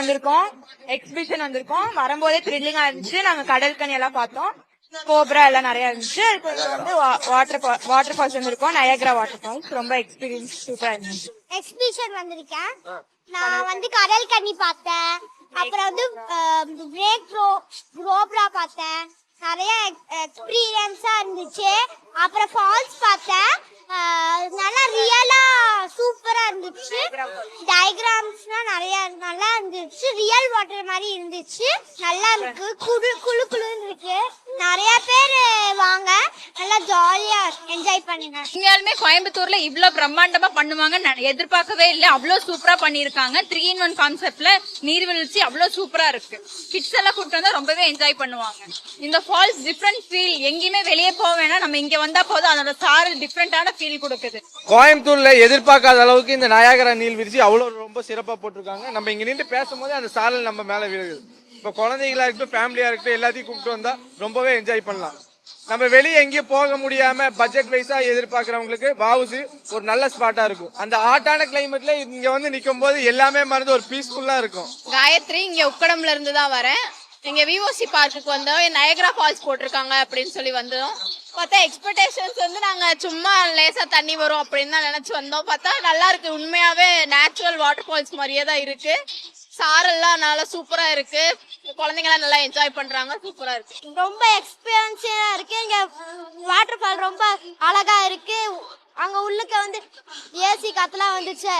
வந்திருக்கோம், எக்ஸிபிஷன் வந்திருக்கோம். வரும்போதே த்ரில்லிங்கா இருந்துச்சு. நாங்க கடல் கனி எல்லாம் பார்த்தோம், கோப்ரா எல்லாம் நிறைய இருந்துச்சு. இப்போ வந்து வாட்டர் ஃபால்ஸ் வந்திருக்கோம், நயாகரா வாட்டர் ஃபால்ஸ். ரொம்ப எக்ஸ்பீரியன்ஸ் சூப்பரா இருந்துச்சு. எக்ஸிபிஷன் வந்திருக்கேன். நான் வந்து கடல் கனி பார்த்தேன், அப்புறம் வந்து கோப்ரா பார்த்தேன். நிறைய எக்ஸ்பீரியன்ஸா இருந்துச்சு. அப்புறம் ஃபால்ஸ் பார்த்தேன், நல்லா ரியலா சூப்பரா இருந்துச்சு. டயக்ராம்ஸ்லாம் நிறைய நல்லா இருந்துச்சு, ரியல் வாட்டர் மாதிரி இருந்துச்சு. நல்லா இருக்கு, குளு குளுன்னு இருக்கு. நிறைய பேர் வாங்க, நல்லா ஜாலியா என்ஜாய் பண்ணுங்க. உண்மையாலுமே கோயம்புத்தூர்ல இவ்வளவு பிரம்மாண்டமா பண்ணுவாங்க எதிர்பார்க்கவே இல்லை. அவ்வளவு சூப்பரா பண்ணிருக்காங்க. 3-in-1 கான்செப்ட்ல நீர்வீழ்ச்சி அவ்வளவு சூப்பரா இருக்கு. கிட்ஸ் எல்லாம் கூப்பிட்டு வந்தா ரொம்பவே என்ஜாய் பண்ணுவாங்க. இந்த ஃபால்ஸ் டிஃப்ரெண்ட் ஃபீல். எங்கேயுமே வெளியே போக வேணாம், நம்ம இங்க வந்தா போதும். அதோட சாரல் டிஃப்ரெண்டான ஃபீல் கொடுக்குது. கோயம்புத்தூர்ல எதிர்பார்க்காத அளவுக்கு இந்த நயாகரா நீர்வீழ்ச்சி அவ்வளவு ரொம்ப சிறப்பா போட்டிருக்காங்க. நம்ம இங்க நின்று பேசும்போது அந்த சாரல் நம்ம மேல விழுகுது. இப்போ குழந்தைகளா இருக்கட்டும், ஃபேமிலியா இருக்கட்டும், எல்லாத்தையும் கூப்பிட்டு வந்தா ரொம்பவே என்ஜாய் பண்ணலாம். நம்ம வெளியே எங்கேயும் போக முடியாம பட்ஜெட் வைஸா எதிர்பார்க்கறவங்களுக்கு வாவுசி ஒரு நல்ல ஸ்பாட்டா இருக்கும். அந்த ஹாட்டான கிளைமேட்ல இங்க வந்து நிக்கும் போது எல்லாமே மறந்து ஒரு பீஸ்ஃபுல்லா இருக்கும். காயத்ரி, இங்க உக்கடம்ல இருந்து தான் வரேன். இங்க விஓசி பார்க்குக்கு வந்தோம், நயகரா ஃபால்ஸ் போட்டிருக்காங்க அப்படின்னு சொல்லி வந்தோம். பார்த்தா எக்ஸ்பெக்டேஷன்ஸ் வந்து நாங்க சும்மா லேசா தண்ணி வரும் அப்படின்னு தான் நினைச்சு வந்தோம். பார்த்தா நல்லா இருக்கு, உண்மையாவே நேச்சுரல் வாட்டர் ஃபால்ஸ் மாதிரியே தான் இருக்கு. சாரெல்லாம் நல்லா சூப்பரா இருக்கு, குழந்தைங்க எல்லாம் நல்லா என்ஜாய் பண்றாங்க, சூப்பரா இருக்கு. ரொம்ப எக்ஸ்பீரியன்ஸா இருக்கு. இங்க வாட்டர் ஃபால் ரொம்ப அழகா இருக்கு. அங்க உள்ளுக்க வந்து ஏசி காத்துலாம் வந்துச்சு,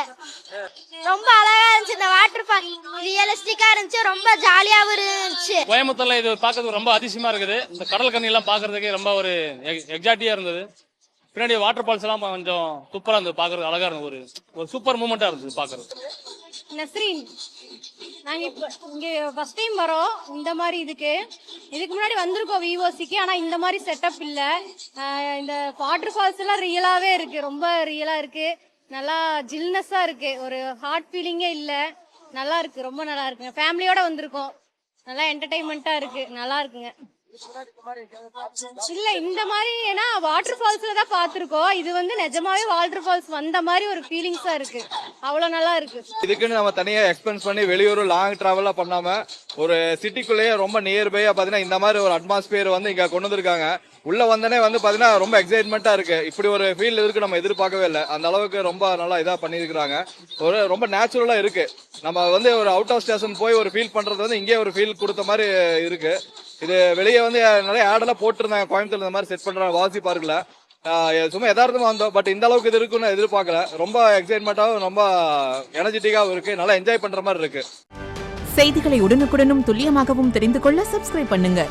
ரொம்ப அழகா இருந்துச்சு. இந்த வாட்டர் ஃபால் ரியலிஸ்டிக்கா இருந்துச்சு, ரொம்ப ஜாலியாவும் இருந்துச்சு. கோயம்புத்தூர்ல இது பார்க்கறதுக்கு ரொம்ப அதிசயமா இருக்குது. இந்த கடல் கண்ணி எல்லாம் பாக்குறதுக்கு ரொம்ப ஒரு எக்ஸாக்டியா இருந்தது. பின்னாடி வாட்டர் ஃபால்ஸ் எல்லாம் கொஞ்சம் சூப்பரா இருந்தது, பாக்குறது அழகா இருந்தது. ஒரு சூப்பர் மூமெண்டா இருந்தது பாக்குறது. நஸ்ரீன், நாங்க இப்ப இங்க ஃபர்ஸ்ட் டைம் வரோம். இந்த மாதிரி இதுக்கு முன்னாடி வந்திருக்கோம் விஓசிக்கு, ஆனா இந்த மாதிரி செட்டப் இல்ல. இந்த வாட்டர் ஃபால்ஸ் எல்லாம் ரியலாவே இருக்கு, ரொம்ப ரியலா இருக்கு. நல்லா ஜில்னஸா இருக்கு, ஒரு ஹார்ட் ஃபீலிங்கே இல்ல. நல்லா இருக்கு, ரொம்ப நல்லா இருக்குங்க. ஃபேமிலியோட வந்திருக்கோம், நல்லா என்டர்டைன்மெண்டா இருக்கு, நல்லா இருக்குங்க. இல்ல இந்த மாதிரி ஏன்னா வாட்டர் ஃபால்ஸ்ல தான் பாத்துருக்கோம். இது வந்து நிஜமாவே வாட்டர் ஃபால்ஸ் வந்த மாதிரி ஒரு ஃபீலிங்ஸா இருக்கு, அவ்வளவு நல்லா இருக்கு. இதுக்குன்னு நம்ம தனியா எக்ஸ்பென்ஸ் பண்ணி வெளியூர் லாங் டிராவலா பண்ணாம ஒரு சிட்டிக்குள்ளேயே ரொம்ப நியர்பையா பாத்தீங்கன்னா இந்த மாதிரி ஒரு அட்மாஸ்பியர் வந்து இங்க கொண்டு வந்திருக்காங்க. உள்ள வந்தனே வந்து பாத்தீங்கன்னா ரொம்ப எக்ஸைட்மெண்டா இருக்கு. இப்படி ஒரு ஃபீல் இருக்கு நம்ம எதிர்பார்க்கவே இல்லை. அந்த அளவுக்கு ரொம்ப நல்லா இதா பண்ணிருக்காங்க. ஒரு ரொம்ப நேச்சுரலா இருக்கு. நம்ம வந்து ஒரு அவுட் ஆஃப் ஸ்டேஷன் போய் ஒரு ஃபீல் பண்றது வந்து இங்கே ஒரு ஃபீல் கொடுத்த மாதிரி இருக்கு. இது வெளியே வந்து நிறைய ஆடெல்லாம் போட்டிருந்தாங்க கோயம்புத்தூர்ல இந்த மாதிரி செட் பண்றாங்க வாசி பார்க்கல. சும்மா யதார்த்தமா வந்தோம், பட் இந்த அளவுக்கு இது இருக்குன்னு எதிர்பார்க்கல. ரொம்ப எக்ஸைட்மெண்ட்டாகவும் ரொம்ப எனர்ஜெட்டிக்காகவும் இருக்கு, நல்லா என்ஜாய் பண்ற மாதிரி இருக்கு. செய்திகளை உடனுக்குடனும் துல்லியமாகவும் தெரிந்து கொள்ள சப்ஸ்கிரைப் பண்ணுங்க.